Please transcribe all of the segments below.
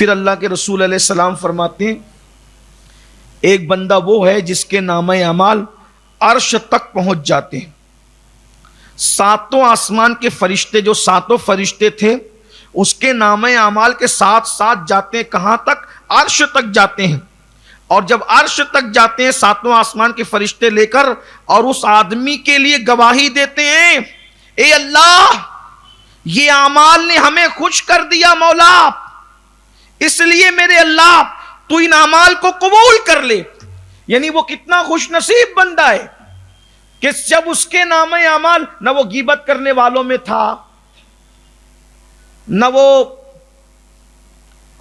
پھر اللہ کے رسول علیہ السلام فرماتے ہیں ایک بندہ وہ ہے جس کے نامہ اعمال عرش تک پہنچ جاتے ہیں. ساتوں آسمان کے فرشتے جو ساتوں فرشتے تھے اس کے نامہ اعمال کے ساتھ ساتھ جاتے ہیں کہاں تک؟ عرش تک جاتے ہیں. اور جب عرش تک جاتے ہیں ساتوں آسمان کے فرشتے لے کر اور اس آدمی کے لیے گواہی دیتے ہیں اے اللہ یہ اعمال نے ہمیں خوش کر دیا مولا، اس لیے میرے اللہ تو ان اعمال کو قبول کر لے. یعنی وہ کتنا خوش نصیب بندہ ہے کہ جب اس کے نامہ اعمال نہ وہ غیبت کرنے والوں میں تھا، نہ وہ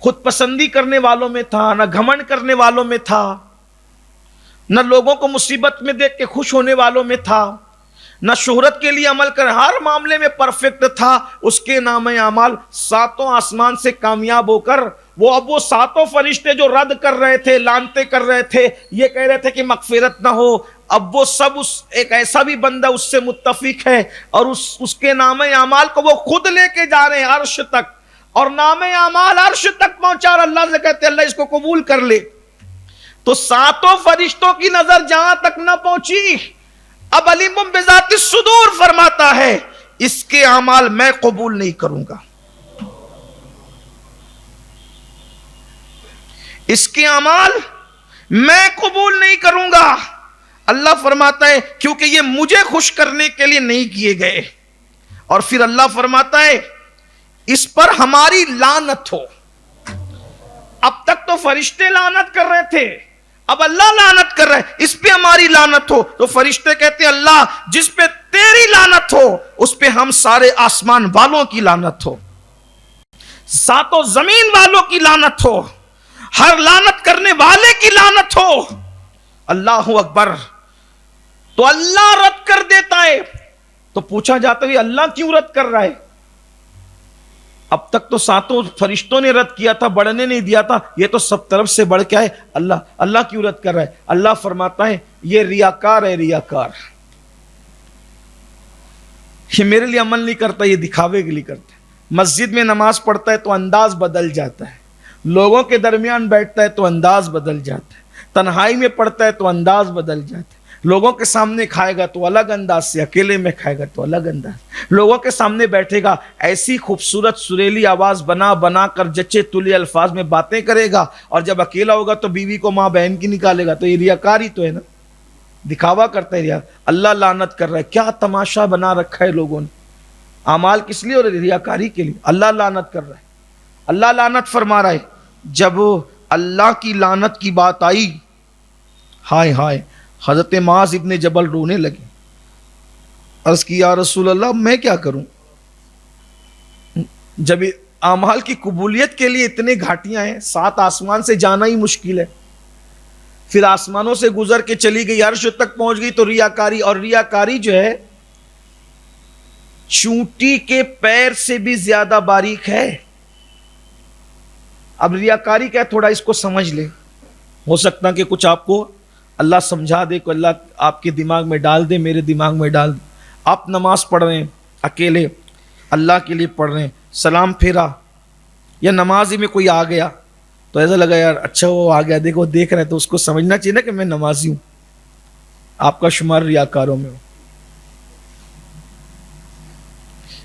خود پسندی کرنے والوں میں تھا، نہ گھمنڈ کرنے والوں میں تھا، نہ لوگوں کو مصیبت میں دیکھ کے خوش ہونے والوں میں تھا، نہ شہرت کے لیے عمل کر، ہر معاملے میں پرفیکٹ تھا. اس کے نامہ اعمال ساتوں آسمان سے کامیاب ہو کر وہ ساتوں فرشتے جو رد کر رہے تھے، لانتے کر رہے تھے، یہ کہہ رہے تھے کہ مغفرت نہ ہو، اب وہ سب ایک ایسا بھی بندہ اس سے متفق ہے اور اس کے نامہ اعمال کو وہ خود لے کے جا رہے ہیں عرش تک، اور نامہ اعمال عرش تک پہنچا اور اللہ سے کہتے ہیں اللہ اس کو قبول کر لے. تو ساتوں فرشتوں کی نظر جہاں تک نہ پہنچی، اب علیم بذات الصدور فرماتا ہے اس کے اعمال میں قبول نہیں کروں گا، اس کے اعمال میں قبول نہیں کروں گا. اللہ فرماتا ہے کیونکہ یہ مجھے خوش کرنے کے لیے نہیں کیے گئے. اور پھر اللہ فرماتا ہے اس پر ہماری لعنت ہو. اب تک تو فرشتے لعنت کر رہے تھے، اب اللہ لعنت کر رہا ہے، اس پہ ہماری لعنت ہو. تو فرشتے کہتے ہیں اللہ جس پہ تیری لعنت ہو اس پہ ہم سارے آسمان والوں کی لعنت ہو، ساتوں زمین والوں کی لعنت ہو، ہر لعنت کرنے والے کی لعنت ہو. اللہ اکبر. تو اللہ رد کر دیتا ہے. تو پوچھا جاتا ہے اللہ کیوں رد کر رہا ہے؟ اب تک تو ساتوں فرشتوں نے رد کیا تھا، بڑھنے نہیں دیا تھا، یہ تو سب طرف سے بڑھ کے ہے. اللہ کیوں رد کر رہا ہے؟ اللہ فرماتا ہے یہ ریاکار ہے، ریاکار. یہ میرے لیے عمل نہیں کرتا، یہ دکھاوے کے لیے کرتا ہے. مسجد میں نماز پڑھتا ہے تو انداز بدل جاتا ہے، لوگوں کے درمیان بیٹھتا ہے تو انداز بدل جاتا ہے، تنہائی میں پڑھتا ہے تو انداز بدل جاتا ہے، لوگوں کے سامنے کھائے گا تو الگ انداز سے، اکیلے میں کھائے گا تو الگ انداز، لوگوں کے سامنے بیٹھے گا ایسی خوبصورت سریلی آواز بنا بنا کر جچے تلے الفاظ میں باتیں کرے گا، اور جب اکیلا ہوگا تو بیوی کو ماں بہن کی نکالے گا. تو یہ ریاکاری تو ہے نا، دکھاوا کرتا ہے. اللہ لعنت کر رہا ہے. کیا تماشا بنا رکھا ہے لوگوں نے. اعمال کس لیے؟ اور ریاکاری کے لیے. اللہ لعنت کر رہا ہے، اللہ لعنت فرما رہا ہے. جب اللہ کی لعنت کی بات آئی، ہائے ہائے، حضرت معاذ ابن جبل رونے لگے. عرض کی یا رسول اللہ میں کیا کروں؟ جب اعمال کی قبولیت کے لیے اتنے گھاٹیاں ہیں، 7 آسمان سے جانا ہی مشکل ہے، پھر آسمانوں سے گزر کے چلی گئی، عرش تک پہنچ گئی، تو ریاکاری. اور ریاکاری جو ہے چونٹی کے پیر سے بھی زیادہ باریک ہے. اب ریاکاری کیا ہے، تھوڑا اس کو سمجھ لے. ہو سکتا کہ کچھ آپ کو اللہ سمجھا دے، کہ اللہ آپ کے دماغ میں ڈال دے، میرے دماغ میں ڈال دے. آپ نماز پڑھ رہے ہیں اکیلے، اللہ کے لیے پڑھ رہے ہیں، سلام پھیرا یا نماز ہی میں کوئی آ گیا تو ایسا لگا یار اچھا وہ آ گیا، دیکھو دیکھ رہے، تو اس کو سمجھنا چاہیے نا کہ میں نمازی ہوں. آپ کا شمار ریاکاروں میں ہو.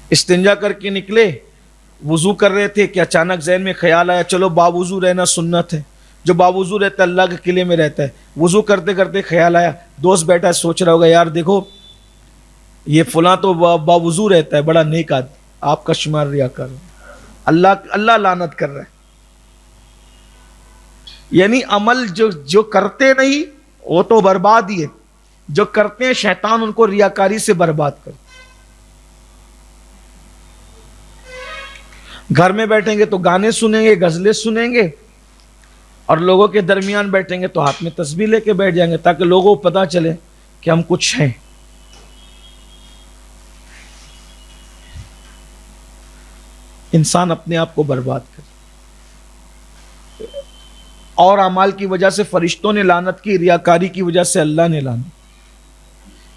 استنجا کر کے نکلے، وضو کر رہے تھے کہ اچانک ذہن میں خیال آیا چلو باوضو رہنا سنت ہے. جو باوضو رہتا ہے اللہ کے قلعے میں رہتا ہے. وضو کرتے کرتے خیال آیا، دوست بیٹھا ہے سوچ رہا ہوگا یار دیکھو یہ فلاں تو باوضو رہتا ہے، بڑا نیک آدمی. آپ کا شمار ریاکار. اللہ لعنت کر رہا ہے. یعنی عمل جو کرتے نہیں وہ تو برباد ہی ہے، جو کرتے ہیں شیطان ان کو ریاکاری سے برباد کرتا. گھر میں بیٹھیں گے تو گانے سنیں گے، غزلیں سنیں گے، اور لوگوں کے درمیان بیٹھیں گے تو ہاتھ میں تسبیح لے کے بیٹھ جائیں گے تاکہ لوگوں کو پتہ چلے کہ ہم کچھ ہیں. انسان اپنے آپ کو برباد کرے. اور اعمال کی وجہ سے فرشتوں نے لعنت کی، ریاکاری کی وجہ سے اللہ نے لعنت.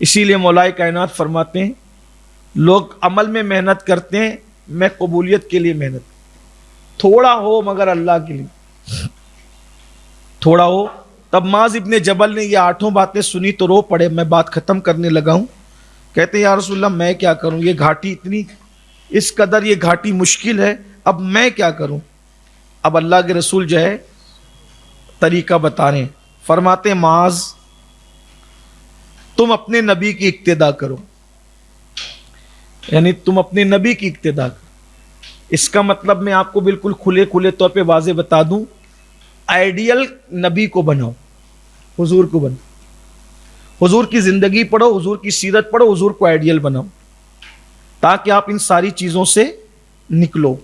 اسی لیے مولا کائنات فرماتے ہیں لوگ عمل میں محنت کرتے ہیں، میں قبولیت کے لیے محنت. تھوڑا ہو مگر اللہ کے لیے تھوڑا ہو. تب معاذ ابن جبل نے یہ 8 باتیں سنی تو رو پڑے. میں بات ختم کرنے لگا ہوں. کہتے ہیں یا رسول اللہ میں کیا کروں, یہ گھاٹی اتنی اس قدر یہ گھاٹی مشکل ہے, اب میں کیا کروں. اب اللہ کے رسول جو ہے طریقہ بتا رہے ہیں. فرماتے ہیں معاذ تم اپنے نبی کی اقتدا کرو, یعنی تم اپنے نبی کی اقتدا کرو. اس کا مطلب میں آپ کو بالکل کھلے طور پہ واضح بتا دوں, آئیڈیل نبی کو بناؤ, حضور کو بناؤ, حضور کی زندگی پڑھو, حضور کی سیرت پڑھو, حضور کو آئیڈیل بناؤ تاکہ آپ ان ساری چیزوں سے نکلو.